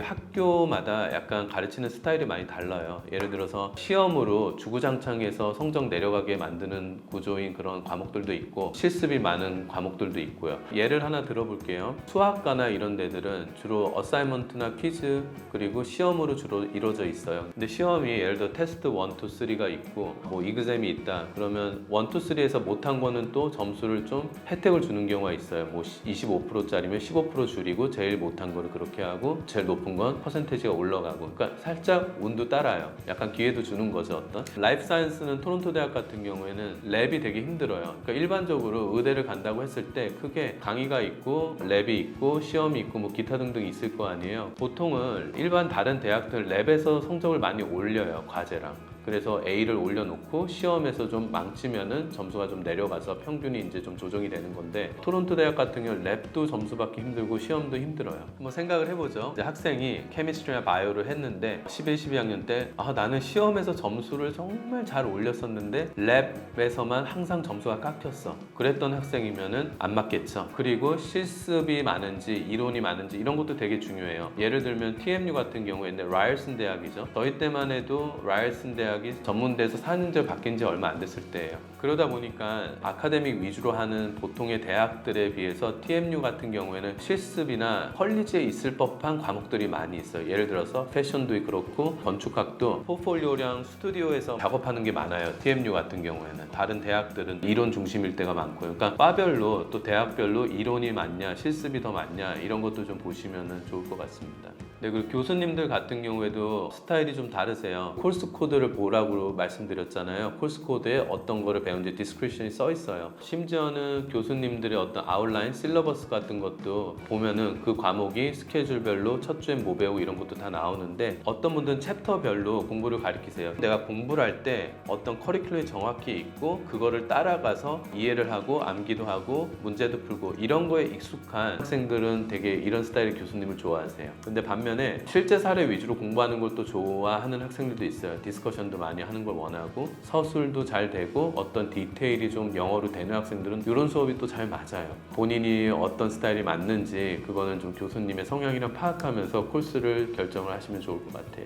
학교마다 약간 가르치는 스타일이 많이 달라요. 예를 들어서 시험으로 주구장창해서 성적 내려가게 만드는 구조인 그런 과목들도 있고 실습이 많은 과목들도 있고요. 예를 하나 들어볼게요. 수학과나 이런 데들은 주로 어사이먼트나 퀴즈 그리고 시험으로 주로 이루어져 있어요. 근데 시험이 예를 들어 테스트 1, 2, 3가 있고 뭐 이그잼이 있다 그러면 1, 2, 3에서 못한 거는 또 점수를 좀 혜택을 주는 경우가 있어요. 뭐 25%짜리면 15% 줄이고 제일 못한 거를 그렇게 하고 제일 높은 건 퍼센테이지가 올라가고, 그러니까 살짝 운도 따라요. 약간 기회도 주는 거죠. 어떤 라이프 사이언스는 토론토 대학 같은 경우에는 랩이 되게 힘들어요. 그러니까 일반적으로 의대를 간다고 했을 때 크게 강의가 있고 랩이 있고 시험이 있고 뭐 기타 등등 있을 거 아니에요. 보통은 일반 다른 대학들 랩에서 성적을 많이 올려요, 과제랑. 그래서 A를 올려놓고 시험에서 좀 망치면은 점수가 좀 내려가서 평균이 이제 좀 조정이 되는 건데, 토론토 대학 같은 경우는 랩도 점수 받기 힘들고 시험도 힘들어요. 한번 생각을 해보죠. 이제 학생이 케미스트리나 바이오를 했는데 11, 12학년 때 나는 시험에서 점수를 정말 잘 올렸었는데 랩에서만 항상 점수가 깎였어. 그랬던 학생이면은 안 맞겠죠. 그리고 실습이 많은지 이론이 많은지 이런 것도 되게 중요해요. 예를 들면 TMU 같은 경우에는 라이얼슨 대학이죠. 저희 때만 해도 라이얼슨 대학이 전문대에서 4년제 바뀐 지 얼마 안 됐을 때예요. 그러다 보니까 아카데믹 위주로 하는 보통의 대학들에 비해서 TMU 같은 경우에는 실습이나 컬리지에 있을 법한 과목들이 많이 있어요. 예를 들어서 패션도 그렇고 건축학도 포트폴리오랑 스튜디오에서 작업하는 게 많아요. TMU 같은 경우에는. 다른 대학들은 이론 중심일 때가 많고요. 그러니까 과별로 또 대학별로 이론이 많냐 실습이 더 많냐 이런 것도 좀 보시면 좋을 것 같습니다. 네, 그리고 교수님들 같은 경우에도 스타일이 좀 다르세요. 코र्스 코드를 보라고 말씀드렸잖아요. 코र्스 코드에 어떤 거를 배우는지 디스크리션이 써 있어요. 심지어는 교수님들의 어떤 아웃라인, 실러버스 같은 것도 보면은 그 과목이 스케줄별로 첫 주엔 뭐 배우고 이런 것도 다 나오는데, 어떤 분들은 챕터별로 공부를 가르치세요. 내가 공부를 할 때 어떤 커리큘럼이 정확히 있고 그거를 따라가서 이해를 하고 암기도 하고 문제도 풀고 이런 거에 익숙한 학생들은 되게 이런 스타일의 교수님을 좋아하세요. 근데 반면에 실제 사례 위주로 공부하는 걸 또 좋아하는 학생들도 있어요. 디스커션도 많이 하는 걸 원하고 서술도 잘 되고 어떤 디테일이 좀 영어로 되는 학생들은 이런 수업이 또 잘 맞아요. 본인이 어떤 스타일이 맞는지 그거는 좀 교수님의 성향이랑 파악하면서 코스를 결정을 하시면 좋을 것 같아요.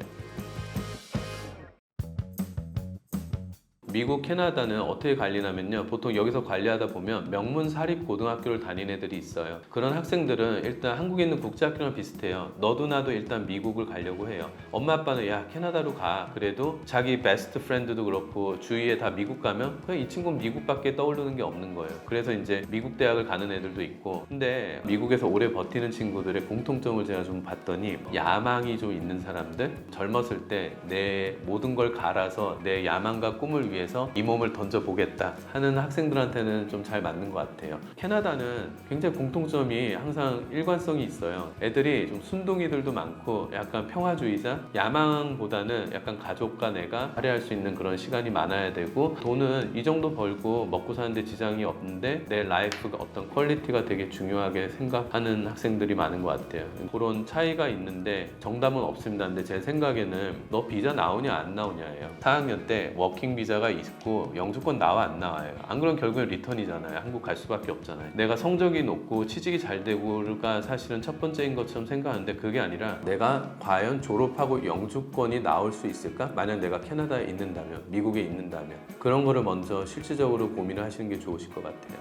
미국, 캐나다는 어떻게 관리냐면요. 보통 여기서 관리하다 보면 명문 사립 고등학교를 다니는 애들이 있어요. 그런 학생들은 일단 한국에 있는 국제학교랑 비슷해요. 너도 나도 일단 미국을 가려고 해요. 엄마 아빠는 야 캐나다로 가. 그래도 자기 베스트 프렌드도 그렇고 주위에 다 미국 가면 그냥 이 친구는 미국밖에 떠오르는 게 없는 거예요. 그래서 이제 미국 대학을 가는 애들도 있고, 근데 미국에서 오래 버티는 친구들의 공통점을 제가 좀 봤더니 야망이 좀 있는 사람들, 젊었을 때 내 모든 걸 갈아서 내 야망과 꿈을 위해서 이 몸을 던져보겠다 하는 학생들한테는 좀 잘 맞는 것 같아요. 캐나다는 굉장히 공통점이 항상 일관성이 있어요. 애들이 좀 순둥이들도 많고 약간 평화주의자, 야망보다는 약간 가족과 내가 할애할 수 있는 그런 시간이 많아야 되고, 돈은 이 정도 벌고 먹고 사는데 지장이 없는데 내 라이프가 어떤 퀄리티가 되게 중요하게 생각하는 학생들이 많은 것 같아요. 그런 차이가 있는데 정답은 없습니다. 근데 제 생각에는 너 비자 나오냐 안 나오냐예요. 4학년 때 워킹 비자가 있고 영주권 나와 안 나와요. 안 그러면 결국엔 리턴이잖아요. 한국 갈 수밖에 없잖아요. 내가 성적이 높고 취직이 잘 되고가 사실은 첫 번째인 것처럼 생각하는데 그게 아니라 내가 과연 졸업하고 영주권이 나올 수 있을까? 만약 내가 캐나다에 있는다면, 미국에 있는다면 그런 거를 먼저 실질적으로 고민을 하시는 게 좋으실 것 같아요.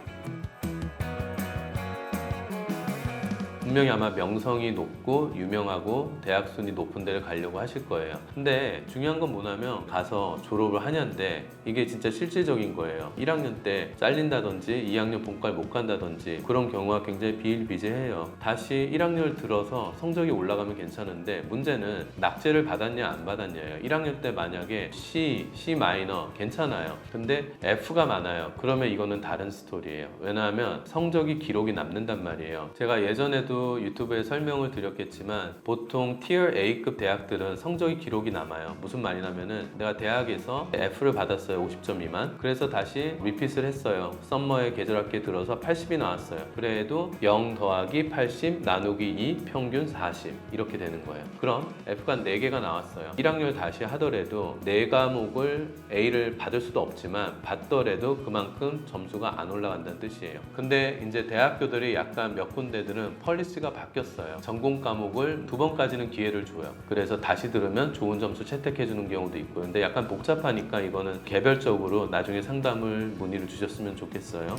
분명히 아마 명성이 높고 유명하고 대학 순위 높은 데를 가려고 하실 거예요. 근데 중요한 건 뭐냐면 가서 졸업을 하냐인데 이게 진짜 실질적인 거예요. 1학년 때 잘린다든지 2학년 본과를 못 간다든지 그런 경우가 굉장히 비일비재해요. 다시 1학년을 들어서 성적이 올라가면 괜찮은데 문제는 낙제를 받았냐 안 받았냐예요. 1학년 때 만약에 C 마이너 괜찮아요. 근데 F가 많아요. 그러면 이거는 다른 스토리예요. 왜냐하면 성적이 기록이 남는단 말이에요. 제가 예전에도 유튜브에 설명을 드렸겠지만 보통 Tier A급 대학들은 성적이 기록이 남아요. 무슨 말이냐면은 내가 대학에서 F를 받았어요. 50점 미만. 그래서 다시 리핏을 했어요. 썸머에 계절학기에 들어서 80이 나왔어요. 그래도 0 더하기 80 나누기 2 평균 40 이렇게 되는 거예요. 그럼 F가 4개가 나왔어요. 1학년을 다시 하더라도 4과목을 A를 받을 수도 없지만 받더라도 그만큼 점수가 안 올라간다는 뜻이에요. 근데 이제 대학교들이 약간 몇 군데들은 펄리스 폴리시가 바뀌었어요. 전공 과목을 2번까지는 기회를 줘요. 그래서 다시 들으면 좋은 점수 채택해 주는 경우도 있고요. 근데 약간 복잡하니까 이거는 개별적으로 나중에 상담을 문의를 주셨으면 좋겠어요.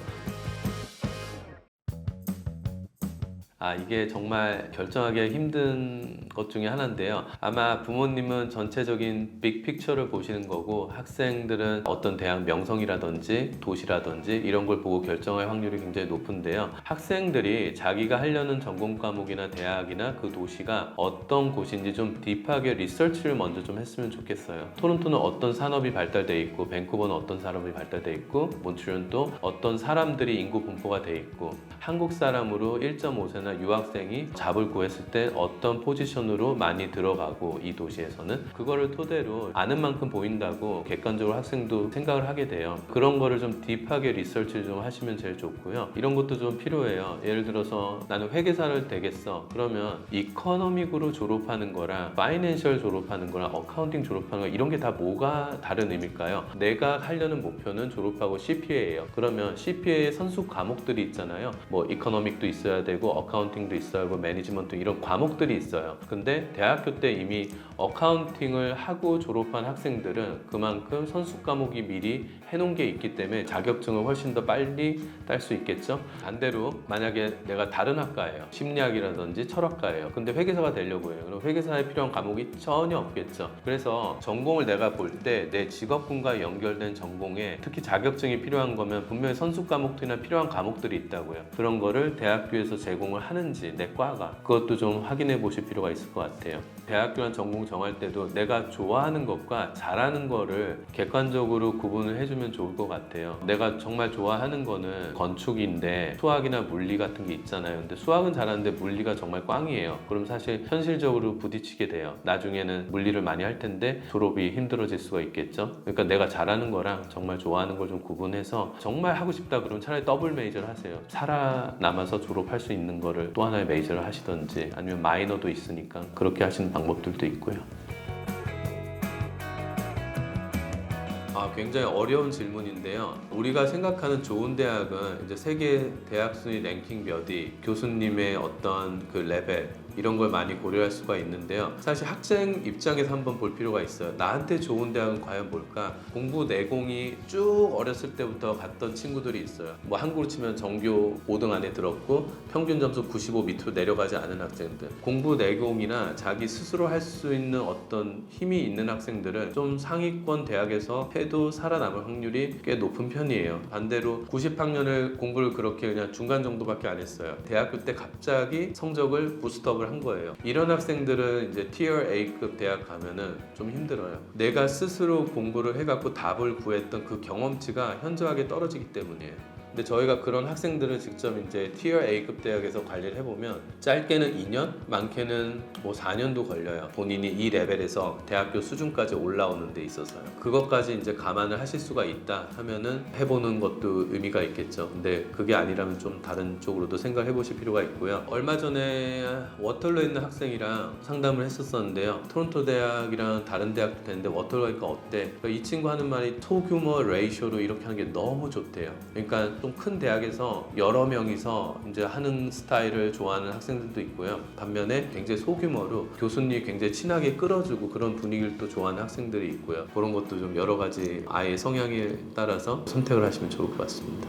이게 정말 결정하기 힘든 것 중에 하나인데요. 아마 부모님은 전체적인 빅 픽처를 보시는 거고 학생들은 어떤 대학 명성이라든지 도시라든지 이런 걸 보고 결정할 확률이 굉장히 높은데요. 학생들이 자기가 하려는 전공 과목이나 대학이나 그 도시가 어떤 곳인지 좀 딥하게 리서치를 먼저 좀 했으면 좋겠어요. 토론토는 어떤 산업이 발달돼 있고 밴쿠버는 어떤 산업이 발달돼 있고 몬트리올은 또 어떤 사람들이 인구 분포가 돼 있고 한국 사람으로 1.5세나 유학생이 잡을 구했을 때 어떤 포지션으로 많이 들어가고 이 도시에서는 그거를 토대로 아는 만큼 보인다고 객관적으로 학생도 생각을 하게 돼요. 그런 거를 좀 딥하게 리서치를 좀 하시면 제일 좋고요. 이런 것도 좀 필요해요. 예를 들어서 나는 회계사를 되겠어. 그러면 이코노믹으로 졸업하는 거랑 파이낸셜 졸업하는 거랑 어카운팅 졸업하는 거 이런 게 다 뭐가 다른 의미일까요? 내가 하려는 목표는 졸업하고 CPA예요. 그러면 CPA의 선수 과목들이 있잖아요. 뭐 이코노믹도 있어야 되고 어카운팅도 있어야 하고 매니지먼트 이런 과목들이 있어요. 근데 대학교 때 이미 어카운팅을 하고 졸업한 학생들은 그만큼 선수 과목이 미리 해놓은 게 있기 때문에 자격증을 훨씬 더 빨리 딸 수 있겠죠. 반대로 만약에 내가 다른 학과예요. 심리학이라든지 철학과예요. 근데 회계사가 되려고 해요. 그럼 회계사에 필요한 과목이 전혀 없겠죠. 그래서 전공을 내가 볼 때 내 직업군과 연결된 전공에 특히 자격증이 필요한 거면 분명히 선수 과목들이나 필요한 과목들이 있다고요. 그런 거를 대학교에서 제공을 하는지 내 과가 그것도 좀 확인해 보실 필요가 있을 것 같아요. 대학교나 전공 정할 때도 내가 좋아하는 것과 잘하는 거를 객관적으로 구분을 해주면 좋을 것 같아요. 내가 정말 좋아하는 거는 건축인데 수학이나 물리 같은 게 있잖아요. 근데 수학은 잘하는데 물리가 정말 꽝이에요. 그럼 사실 현실적으로 부딪히게 돼요. 나중에는 물리를 많이 할 텐데 졸업이 힘들어질 수가 있겠죠. 그러니까 내가 잘하는 거랑 정말 좋아하는 걸 좀 구분해서 정말 하고 싶다 그러면 차라리 더블 메이저를 하세요. 살아남아서 졸업할 수 있는 거를 또 하나의 메이저를 하시던지 아니면 마이너도 있으니까 그렇게 하시는 방법들도 있고요. 굉장히 어려운 질문인데요. 우리가 생각하는 좋은 대학은 이제 세계 대학 순위 랭킹 몇 위, 교수님의 어떤 그 레벨 이런 걸 많이 고려할 수가 있는데요. 사실 학생 입장에서 한번 볼 필요가 있어요. 나한테 좋은 대학은 과연 뭘까? 공부 내공이 쭉 어렸을 때부터 갔던 친구들이 있어요. 뭐 한국으로 치면 정교 5등 안에 들었고 평균 점수 95 밑으로 내려가지 않은 학생들. 공부 내공이나 자기 스스로 할 수 있는 어떤 힘이 있는 학생들은 좀 상위권 대학에서 해도 살아남을 확률이 꽤 높은 편이에요. 반대로 90학년을 공부를 그렇게 그냥 중간 정도밖에 안 했어요. 대학교 때 갑자기 성적을 부스트업을 한 거예요. 이런 학생들은 이제 Tier A급 대학 가면은 좀 힘들어요. 내가 스스로 공부를 해갖고 답을 구했던 그 경험치가 현저하게 떨어지기 때문이에요. 근데 저희가 그런 학생들을 직접 이제 Tier A급 대학에서 관리를 해보면 짧게는 2년, 많게는 뭐 4년도 걸려요. 본인이 이 레벨에서 대학교 수준까지 올라오는 데 있어서요. 그것까지 이제 감안을 하실 수가 있다 하면은 해보는 것도 의미가 있겠죠. 근데 그게 아니라면 좀 다른 쪽으로도 생각해 보실 필요가 있고요. 얼마 전에 워털로에 있는 학생이랑 상담을 했었었는데요. 토론토 대학이랑 다른 대학도 되는데 워털로니까 어때? 그러니까 이 친구 하는 말이 소규모 레이쇼로 이렇게 하는 게 너무 좋대요. 그러니까 좀 큰 대학에서 여러 명이서 이제 하는 스타일을 좋아하는 학생들도 있고요. 반면에 굉장히 소규모로 교수님이 굉장히 친하게 끌어주고 그런 분위기를 또 좋아하는 학생들이 있고요. 그런 것도 좀 여러 가지 아이의 성향에 따라서 선택을 하시면 좋을 것 같습니다.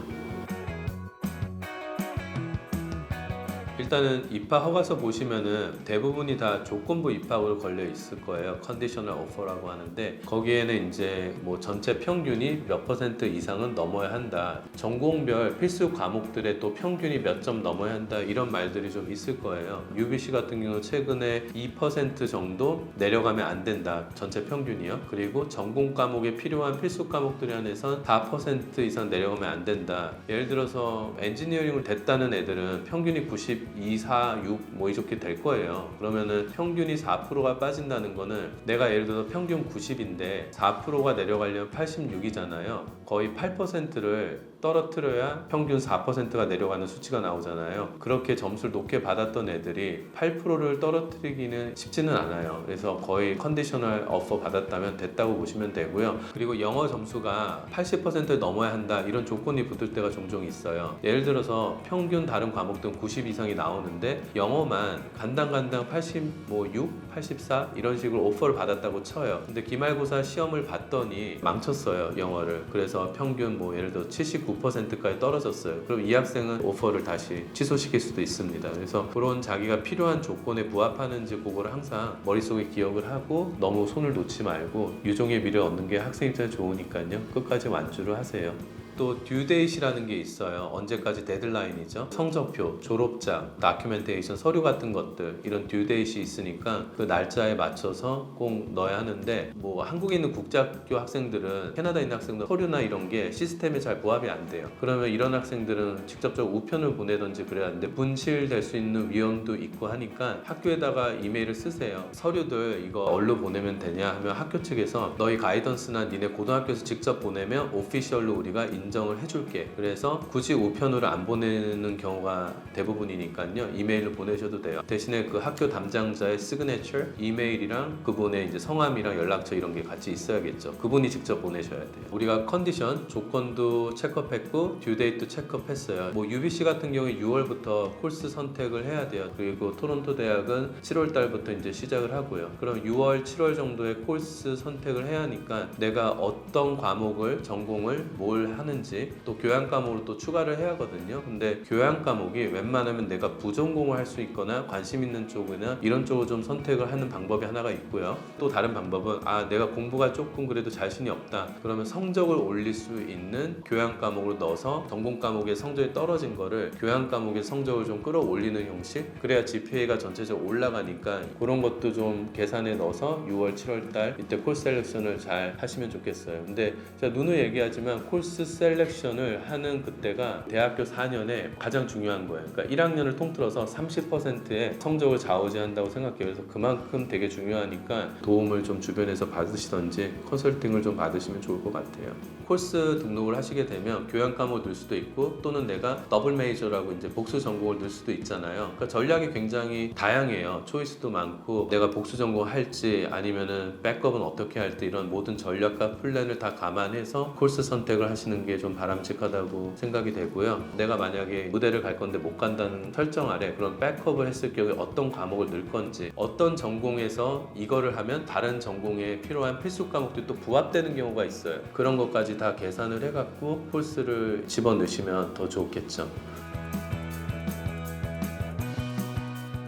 일단은 입학 허가서 보시면은 대부분이 다 조건부 입학으로 걸려 있을 거예요. 컨디셔널 오퍼라고 하는데 거기에는 이제 뭐 전체 평균이 몇 % 이상은 넘어야 한다. 전공별 필수 과목들의 또 평균이 몇 점 넘어야 한다. 이런 말들이 좀 있을 거예요. UBC 같은 경우 최근에 2% 정도 내려가면 안 된다. 전체 평균이요. 그리고 전공 과목에 필요한 필수 과목들에 한해선 4% 이상 내려가면 안 된다. 예를 들어서 엔지니어링을 됐다는 애들은 평균이 92, 4, 6 뭐 이렇게 될 거예요. 그러면은 평균이 4%가 빠진다는 거는 내가 예를 들어서 평균 90인데 4%가 내려가려면 86이잖아요. 거의 8%를 떨어뜨려야 평균 4%가 내려가는 수치가 나오잖아요. 그렇게 점수를 높게 받았던 애들이 8%를 떨어뜨리기는 쉽지는 않아요. 그래서 거의 컨디셔널 오퍼 받았다면 됐다고 보시면 되고요. 그리고 영어 점수가 80%를 넘어야 한다 이런 조건이 붙을 때가 종종 있어요. 예를 들어서 평균 다른 과목들은 90 이상이 나오는데 영어만 간당간당 86, 84 이런 식으로 오퍼를 받았다고 쳐요. 근데 기말고사 시험을 봤더니 망쳤어요, 영어를. 그래서 평균 뭐 예를 들어 79%까지 떨어졌어요. 그럼 이 학생은 오퍼를 다시 취소시킬 수도 있습니다. 그래서 그런 자기가 필요한 조건에 부합하는지 그거를 항상 머릿속에 기억을 하고 너무 손을 놓지 말고 유종의 미를 얻는 게 학생 입장에 좋으니까요. 끝까지 완주를 하세요. 또 듀데이시라는 게 있어요. 언제까지 데드라인이죠. 성적표, 졸업장, 다큐멘테이션, 서류 같은 것들 이런 듀데이시 있으니까 그 날짜에 맞춰서 꼭 넣어야 하는데 뭐 한국에 있는 국제학교 학생들은 캐나다에 있는 학생들 서류나 이런 게 시스템에 잘 부합이 안 돼요. 그러면 이런 학생들은 직접적으로 우편을 보내든지 그래야 하는데 분실될 수 있는 위험도 있고 하니까 학교에다가 이메일을 쓰세요. 서류들 이거 어디로 보내면 되냐 하면 학교 측에서 너희 가이던스나 니네 고등학교에서 직접 보내면 오피셜로 우리가 인정을 해줄게. 그래서 굳이 우편으로 안 보내는 경우가 대부분이니까요. 이메일로 보내셔도 돼요. 대신에 그 학교 담당자의 시그네처, 이메일이랑 그분의 이제 성함이랑 연락처 이런 게 같이 있어야겠죠. 그분이 직접 보내셔야 돼요. 우리가 컨디션, 조건도 체크업했고 듀데이트도 체크업했어요. 뭐 UBC 같은 경우에 6월부터 코스 선택을 해야 돼요. 그리고 토론토 대학은 7월 달부터 이제 시작을 하고요. 그럼 6월, 7월 정도에 코스 선택을 해야 하니까 내가 어떤 과목을 전공을 뭘 하는지 또 교양 과목으로 또 추가를 해야 하거든요. 근데 교양 과목이 웬만하면 내가 부전공을 할 수 있거나 관심 있는 쪽이나 이런 쪽을 좀 선택을 하는 방법이 하나가 있고요. 또 다른 방법은 내가 공부가 조금 그래도 자신이 없다. 그러면 성적을 올릴 수 있는 교양 과목으로 넣어서 전공 과목의 성적이 떨어진 거를 교양 과목의 성적을 좀 끌어올리는 형식. 그래야 GPA가 전체적으로 올라가니까 그런 것도 좀 계산에 넣어서 6월, 7월 달 이때 콜스 셀렉션을 잘 하시면 좋겠어요. 근데 제가 누누이 얘기하지만 콜스 셀렉션을 하는 그때가 대학교 4년에 가장 중요한 거예요. 그러니까 1학년을 통틀어서 30%의 성적을 좌우지한다고 생각해요. 그래서 그만큼 되게 중요하니까 도움을 좀 주변에서 받으시던지 컨설팅을 좀 받으시면 좋을 것 같아요. 코스 등록을 하시게 되면 교양 과목을 넣을 수도 있고 또는 내가 더블 메이저라고 이제 복수 전공을 넣을 수도 있잖아요. 그러니까 전략이 굉장히 다양해요. 초이스도 많고 내가 복수 전공을 할지 아니면은 백업은 어떻게 할지 이런 모든 전략과 플랜을 다 감안해서 코스 선택을 하시는 게 좀 바람직하다고 생각이 되고요. 내가 만약에 무대를 갈 건데 못 간다는 설정 아래 그런 백업을 했을 경우에 어떤 과목을 넣을 건지 어떤 전공에서 이거를 하면 다른 전공에 필요한 필수 과목들이 또 부합되는 경우가 있어요. 그런 것까지 다 계산을 해갖고 코스를 집어넣으시면 더 좋겠죠.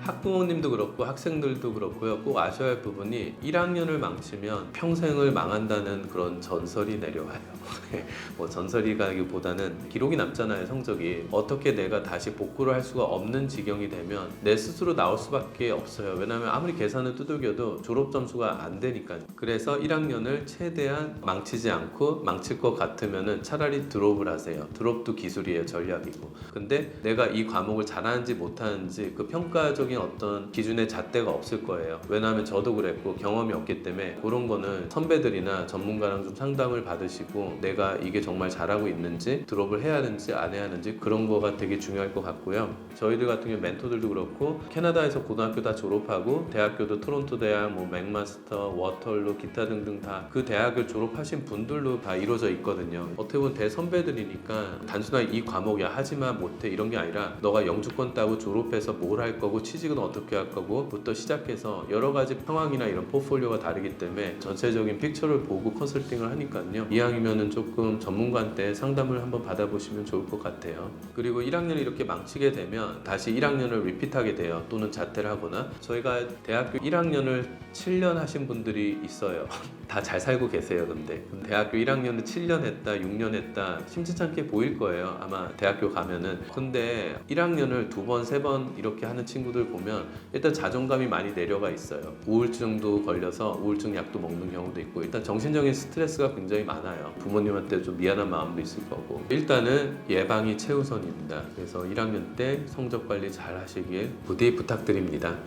학부모님도 그렇고 학생들도 그렇고요. 꼭 아셔야 할 부분이 1학년을 망치면 평생을 망한다는 그런 전설이 내려와요. 뭐 전설이라기보다는 기록이 남잖아요. 성적이 어떻게 내가 다시 복구를 할 수가 없는 지경이 되면 내 스스로 나올 수밖에 없어요. 왜냐하면 아무리 계산을 두들겨도 졸업 점수가 안 되니까요. 그래서 1학년을 최대한 망치지 않고 망칠 것 같으면은 차라리 드롭을 하세요. 드롭도 기술이에요. 전략이고. 근데 내가 이 과목을 잘하는지 못하는지 그 평가적인 어떤 기준의 잣대가 없을 거예요. 왜냐하면 저도 그랬고 경험이 없기 때문에 그런 거는 선배들이나 전문가랑 좀 상담을 받으시고 내가 이게 정말 잘하고 있는지 드롭을 해야 하는지 안 해야 하는지 그런 거가 되게 중요할 것 같고요. 저희들 같은 경우 멘토들도 그렇고 캐나다에서 고등학교 다 졸업하고 대학교도 토론토 대학, 뭐 맥마스터, 워털루 기타 등등 다 그 대학을 졸업하신 분들로 다 이루어져 있거든요. 어떻게 보면 대선배들이니까 단순하게 이 과목이야 하지만 못해 이런 게 아니라 너가 영주권 따고 졸업해서 뭘 할 거고 취직은 어떻게 할 거고 부터 시작해서 여러 가지 상황이나 이런 포트폴리오가 다르기 때문에 전체적인 픽처를 보고 컨설팅을 하니까요. 이왕이면은 조금 전문가한테 상담을 한번 받아보시면 좋을 것 같아요. 그리고 1학년을 이렇게 망치게 되면 다시 1학년을 리핏하게 돼요. 또는 자퇴를 하거나. 저희가 대학교 1학년을 7년 하신 분들이 있어요. 다 잘 살고 계세요. 근데 대학교 1학년을 7년 했다 6년 했다 심심찮게 보일 거예요. 아마 대학교 가면은. 근데 1학년을 2번 3번 이렇게 하는 친구들 보면 일단 자존감이 많이 내려가 있어요. 우울증도 걸려서 우울증 약도 먹는 경우도 있고 일단 정신적인 스트레스가 굉장히 많아요. 부모님한테 좀 미안한 마음도 있을 거고. 일단은 예방이 최우선입니다. 그래서 1학년 때 성적 관리 잘 하시길 부디 부탁드립니다.